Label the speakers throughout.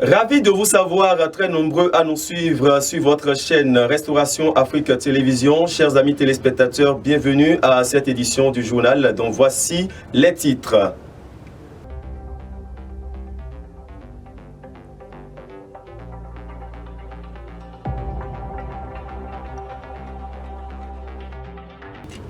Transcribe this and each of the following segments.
Speaker 1: Ravi de vous savoir très nombreux à nous suivre sur votre chaîne Restauration Afrique Télévision. Chers amis téléspectateurs, bienvenue à cette édition du journal dont voici les titres.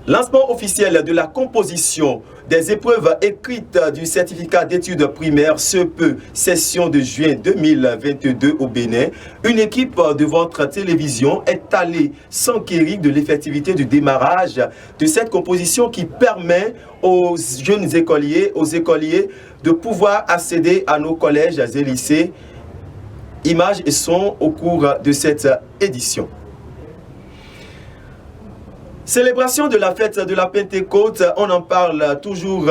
Speaker 1: Lancement officiel de la composition des épreuves écrites du certificat d'études primaires CEPE session de juin 2022 au Bénin. Une équipe de votre télévision est allée s'enquérir de l'effectivité du démarrage de cette composition qui permet aux jeunes écoliers, de pouvoir accéder à nos collèges et lycées. Images et sons au cours de cette édition. Célébration de la fête de la Pentecôte, on en parle toujours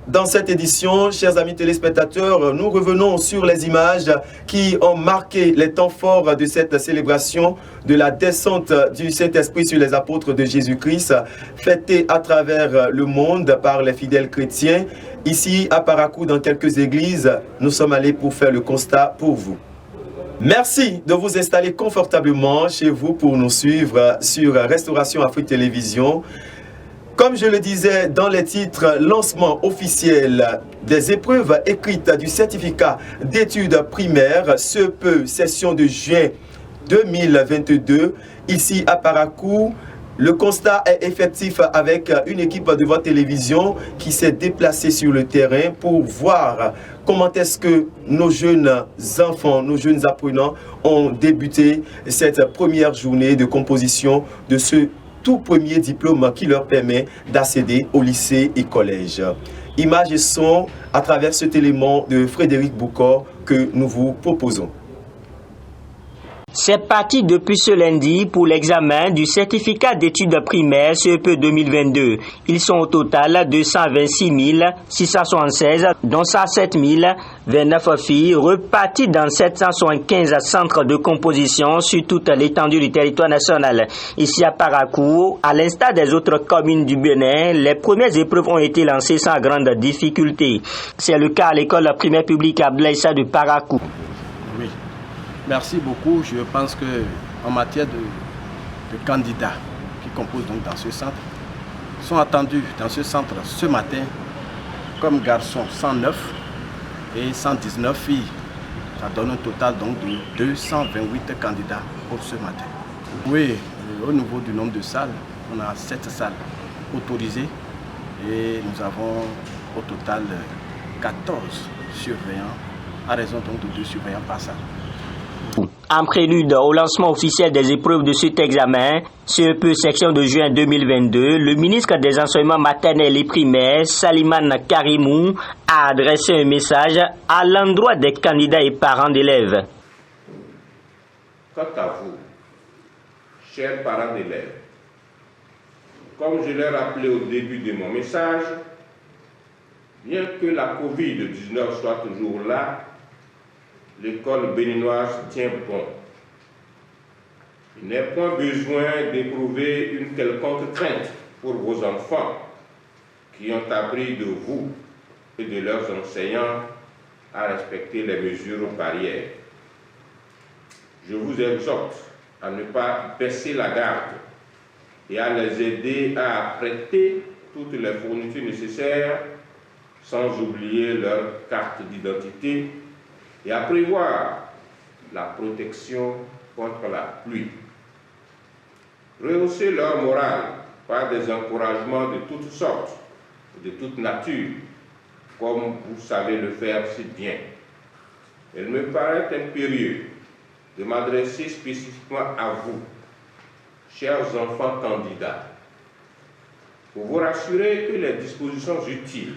Speaker 1: dans cette édition. Chers amis téléspectateurs, nous revenons sur les images qui ont marqué les temps forts de cette célébration de la descente du Saint-Esprit sur les apôtres de Jésus-Christ, fêtée à travers le monde par les fidèles chrétiens. Ici, à Parakou, dans quelques églises, nous sommes allés pour faire le constat pour vous. Merci de vous installer confortablement chez vous pour nous suivre sur Restauration Afrique Télévision. Comme je le disais dans les titres, lancement officiel des épreuves écrites du certificat d'études primaires, CEPE, session de juin 2022, ici à Parakou. Le constat est effectif avec une équipe de votre télévision qui s'est déplacée sur le terrain pour voir comment est-ce que nos jeunes enfants, nos jeunes apprenants ont débuté cette première journée de composition de ce tout premier diplôme qui leur permet d'accéder au lycée et collège. Images et sons à travers cet élément de Frédéric Boucor que nous vous proposons.
Speaker 2: C'est parti depuis ce lundi pour l'examen du certificat d'études primaires CEPE 2022. Ils sont au total 226 676, dont 107 029 filles, reparties dans 775 centres de composition sur toute l'étendue du territoire national. Ici à Parakou, à l'instar des autres communes du Bénin, les premières épreuves ont été lancées sans grande difficulté. C'est le cas à l'école primaire publique Abdelaïssa de Parakou.
Speaker 3: Oui. Merci beaucoup. Je pense qu'en matière de candidats qui composent donc dans ce centre, sont attendus dans ce centre ce matin comme garçons 109 et 119 filles. Ça donne un total donc de 228 candidats pour ce matin. Oui, au niveau du nombre de salles, on a 7 salles autorisées et nous avons au total 14 surveillants à raison donc de 2 surveillants par salle.
Speaker 2: En prélude au lancement officiel des épreuves de cet examen, CEPE section de juin 2022, le ministre des Enseignements maternels et primaires, Saliman Karimou, a adressé un message à l'endroit des candidats et parents d'élèves.
Speaker 4: Quant à vous, chers parents d'élèves, comme je l'ai rappelé au début de mon message, bien que la Covid-19 soit toujours là, l'école béninoise tient bon. Il n'est point besoin d'éprouver une quelconque crainte pour vos enfants qui ont appris de vous et de leurs enseignants à respecter les mesures barrières. Je vous exhorte à ne pas baisser la garde et à les aider à prêter toutes les fournitures nécessaires sans oublier leur carte d'identité et à prévoir la protection contre la pluie. Rehausser leur morale par des encouragements de toutes sortes, de toute nature, comme vous savez le faire si bien. Il me paraît impérieux de m'adresser spécifiquement à vous, chers enfants candidats, pour vous rassurer que les dispositions utiles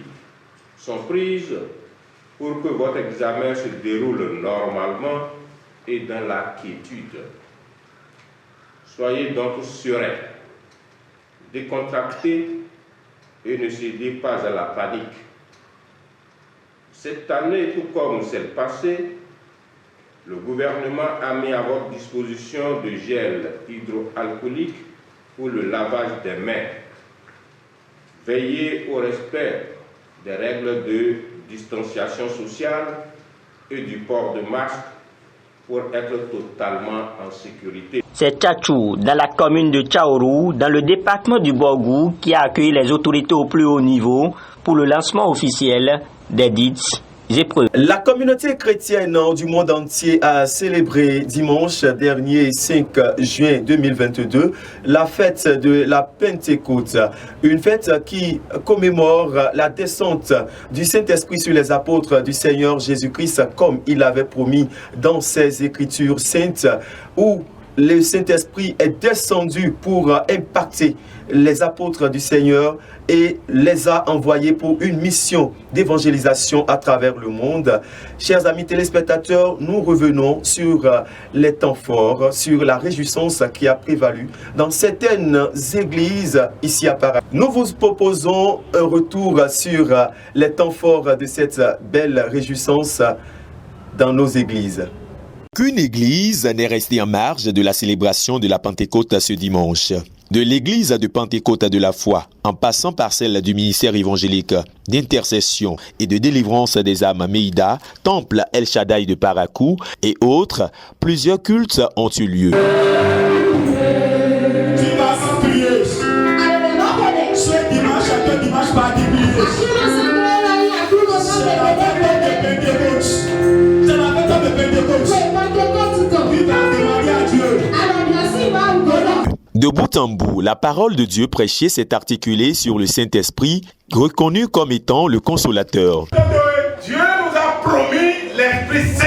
Speaker 4: sont prises pour que votre examen se déroule normalement et dans la quiétude. Soyez donc sereins, décontractés et ne cédez pas à la panique. Cette année, tout comme celle passée, le gouvernement a mis à votre disposition de gel hydroalcoolique pour le lavage des mains. Veillez au respect des règles de distanciation sociale et du port de masque pour être totalement en sécurité.
Speaker 2: C'est Tchatchou, dans la commune de Tchaourou, dans le département du Borgou, qui a accueilli les autorités au plus haut niveau pour le lancement officiel des dites épreuves.
Speaker 1: La communauté chrétienne du monde entier a célébré dimanche dernier 5 juin 2022 la fête de la Pentecôte, une fête qui commémore la descente du Saint-Esprit sur les apôtres du Seigneur Jésus-Christ comme il avait promis dans ses Écritures saintes, où le Saint-Esprit est descendu pour impacter les apôtres du Seigneur et les a envoyés pour une mission d'évangélisation à travers le monde. Chers amis téléspectateurs, nous revenons sur les temps forts, sur la réjouissance qui a prévalu dans certaines églises ici à Paris. Nous vous proposons un retour sur les temps forts de cette belle réjouissance dans nos églises.
Speaker 5: Qu'une église n'est restée en marge de la célébration de la Pentecôte ce dimanche. De l'église de Pentecôte de la foi, en passant par celle du ministère évangélique d'intercession et de délivrance des âmes Meïda, Temple El Shaddai de Parakou et autres, plusieurs cultes ont eu lieu. De bout en bout, la parole de Dieu prêchée s'est articulée sur le Saint-Esprit, reconnu comme étant le consolateur.
Speaker 6: Dieu nous a promis l'Esprit Saint.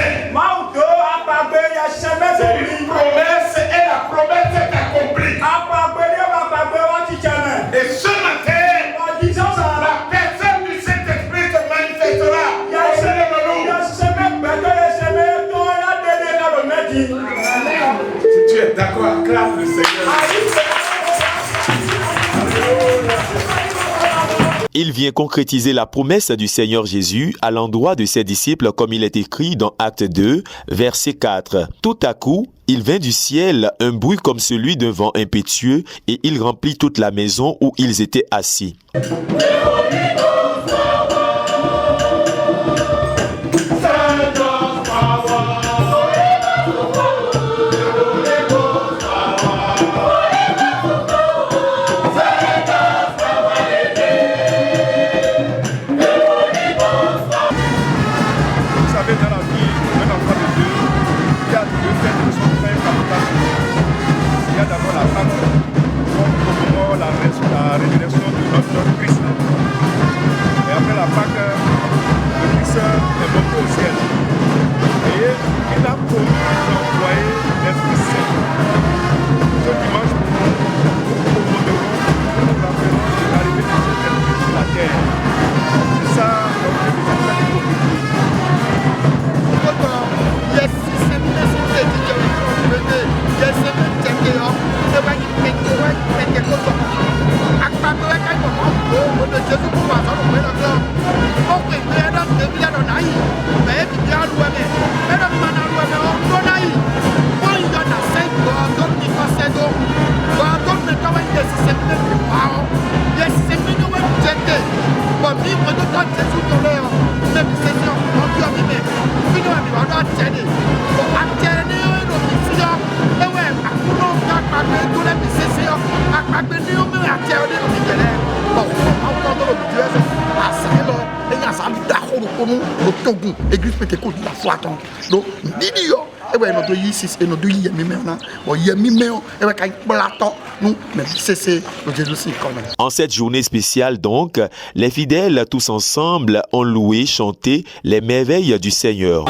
Speaker 6: C'est une promesse et la promesse est accomplie. Et ce matin, la personne du Saint-Esprit se manifestera. Si tu es d'accord, acclame le Seigneur.
Speaker 5: Il vient concrétiser la promesse du Seigneur Jésus à l'endroit de ses disciples comme il est écrit dans Acte 2, verset 4. Tout à coup, il vint du ciel un bruit comme celui d'un vent impétueux et il remplit toute la maison où ils étaient assis.
Speaker 6: La résurrection de notre Christ. Et après la Pâque, le Christ est monté au ciel. Et il a promis d'envoyer l'Esprit Saint. Ce dimanche, nous commémorons la présence de l'arrivée du Saint-Esprit sur la terre. C'est ça l'objet de cette fête hypocrite.
Speaker 7: Église Pentecôte la foi donc Didio et ouais notre ici et notre y maintenant bon y mimeo et ouais quand platon nous mais c'est Jésus quand même.
Speaker 5: En cette journée spéciale donc, les fidèles tous ensemble ont loué, chanté les merveilles du Seigneur.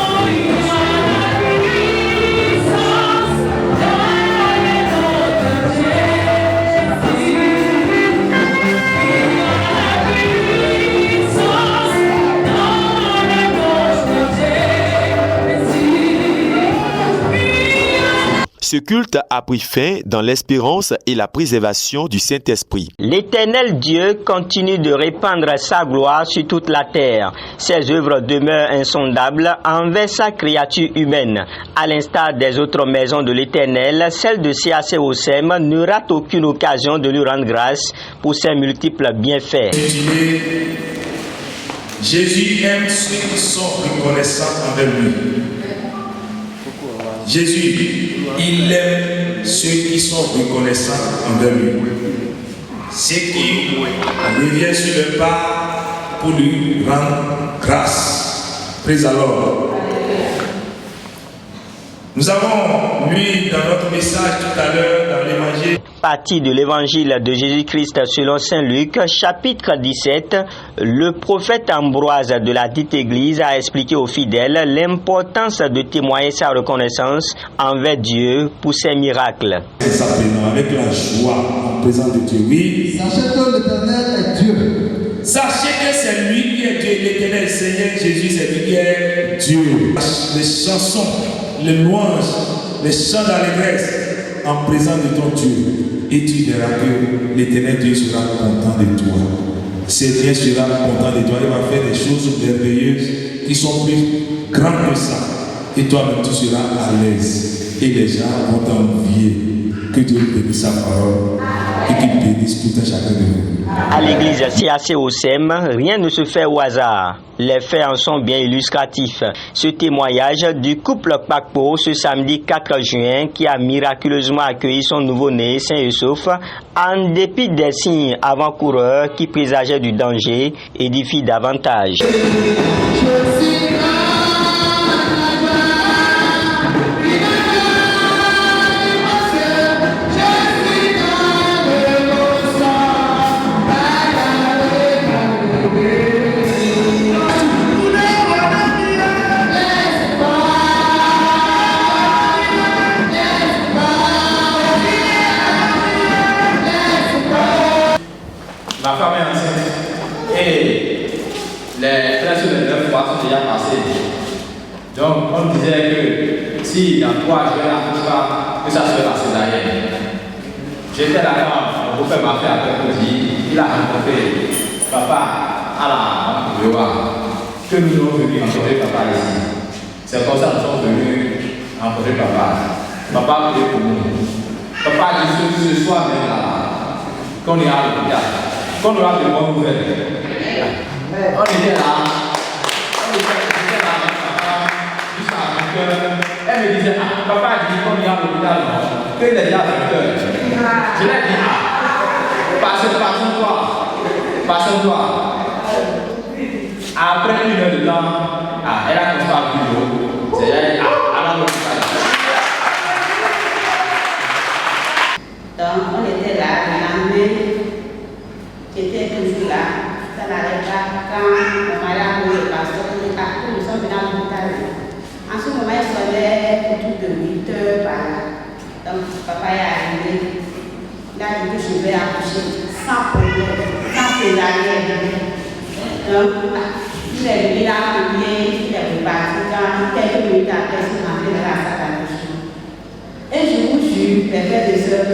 Speaker 5: Ce culte a pris fin dans l'espérance et la préservation du Saint-Esprit.
Speaker 2: L'Éternel Dieu continue de répandre sa gloire sur toute la terre. Ses œuvres demeurent insondables envers sa créature humaine. À l'instar des autres maisons de l'Éternel, celle de CACOSEM ne rate aucune occasion de lui rendre grâce pour ses multiples bienfaits.
Speaker 8: Jésus aime ceux qui sont reconnaissants envers lui. Jésus, il aime ceux qui sont reconnaissants envers lui. Ceux qui reviennent sur le pas pour lui rendre grâce. Praise the Lord. Nous avons lu dans notre message tout à l'heure dans l'évangile.
Speaker 2: Partie de l'évangile de Jésus-Christ selon Saint Luc, chapitre 17, le prophète Ambroise de la dite église a expliqué aux fidèles l'importance de témoigner sa reconnaissance envers Dieu pour ses miracles.
Speaker 8: C'est ça, avec la joie en présence de Dieu. Oui.
Speaker 9: Sachez que l'Éternel est Dieu.
Speaker 8: Sachez que c'est lui qui est Dieu, l'Éternel, Seigneur Jésus, c'est lui qui est Dieu. Les chansons, les louanges, les chants d'allégresse en présence de ton Dieu. Et tu verras que l'Éternel Dieu sera content de toi. Seigneur sera content de toi. Il va faire des choses merveilleuses qui sont plus grandes que ça. Et toi-même, tu seras à l'aise. Et les gens vont t'envier. Que Dieu bénisse sa parole et qu'il bénisse tout un chacun de nous.
Speaker 2: À l'église CAC Osem, rien ne se fait au hasard. Les faits en sont bien illustratifs. Ce témoignage du couple Kpakpo ce samedi 4 juin qui a miraculeusement accueilli son nouveau-né Saint Youssouf en dépit des signes avant-coureurs qui présageaient du danger, édifie davantage.
Speaker 10: Ma femme est enceinte et les presque les 9 mois sont déjà passés. Donc on disait que si dans 3 jours elle n'accouche pas, que ça serait la césarienne. J'étais là quand mon beau-père m'a fait après-midi, il a rencontré papa à la Bourgeois, que nous sommes venus rencontrer papa ici. C'est comme ça que nous sommes venus rencontrer papa. Papa a prié pour nous. Papa a dit ce soir même là, qu'on est à l'hôpital. Quand on a de bonnes nouvelles, on était là, jusqu'à 20h. Elle me disait, ah, papa a dit qu'on est à l'hôpital, qu'il est déjà à 20h. Je l'ai dit, ah, passons-toi. Après 1 heure de temps, ah, elle a commencé à vivre. C'est-à-dire, ah, à l'hôpital.
Speaker 11: Donc, on était là, le lendemain. J'étais toujours là, ça n'arrête pas. Quand le mariage pour le pasteur, nous sommes venus à l'hôpital. En ce moment, il sonnait autour de 8 heures par là. Donc, papa est arrivé. Il a dit que je vais accoucher sans problème, sans césarienne. Donc, il est venu là, il est reparti. Quand quelques minutes après, il est rentré dans la salle d'accouchement. Et je vous jure, les frères et sœurs,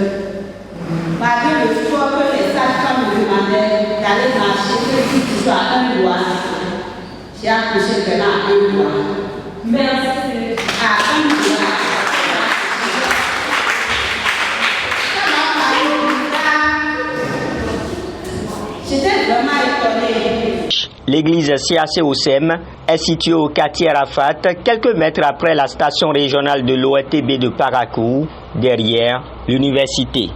Speaker 11: malgré le sport que les sages-femmes me demandaient d'aller marcher, que je dis toujours à 1 doigt, j'ai accouché vraiment à 1 doigt. Merci. À 1 doigt. Ça m'a paru bizarre. J'étais vraiment étonnée.
Speaker 2: L'église CAC Osem est située au quartier Arafat, quelques mètres après la station régionale de l'ORTB de Parakou, derrière l'université.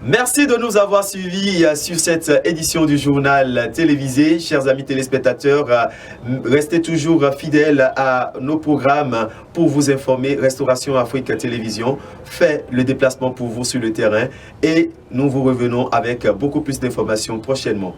Speaker 1: Merci de nous avoir suivis sur cette édition du journal télévisé. Chers amis téléspectateurs, restez toujours fidèles à nos programmes pour vous informer. Restauration Afrique Télévision fait le déplacement pour vous sur le terrain et nous vous revenons avec beaucoup plus d'informations prochainement.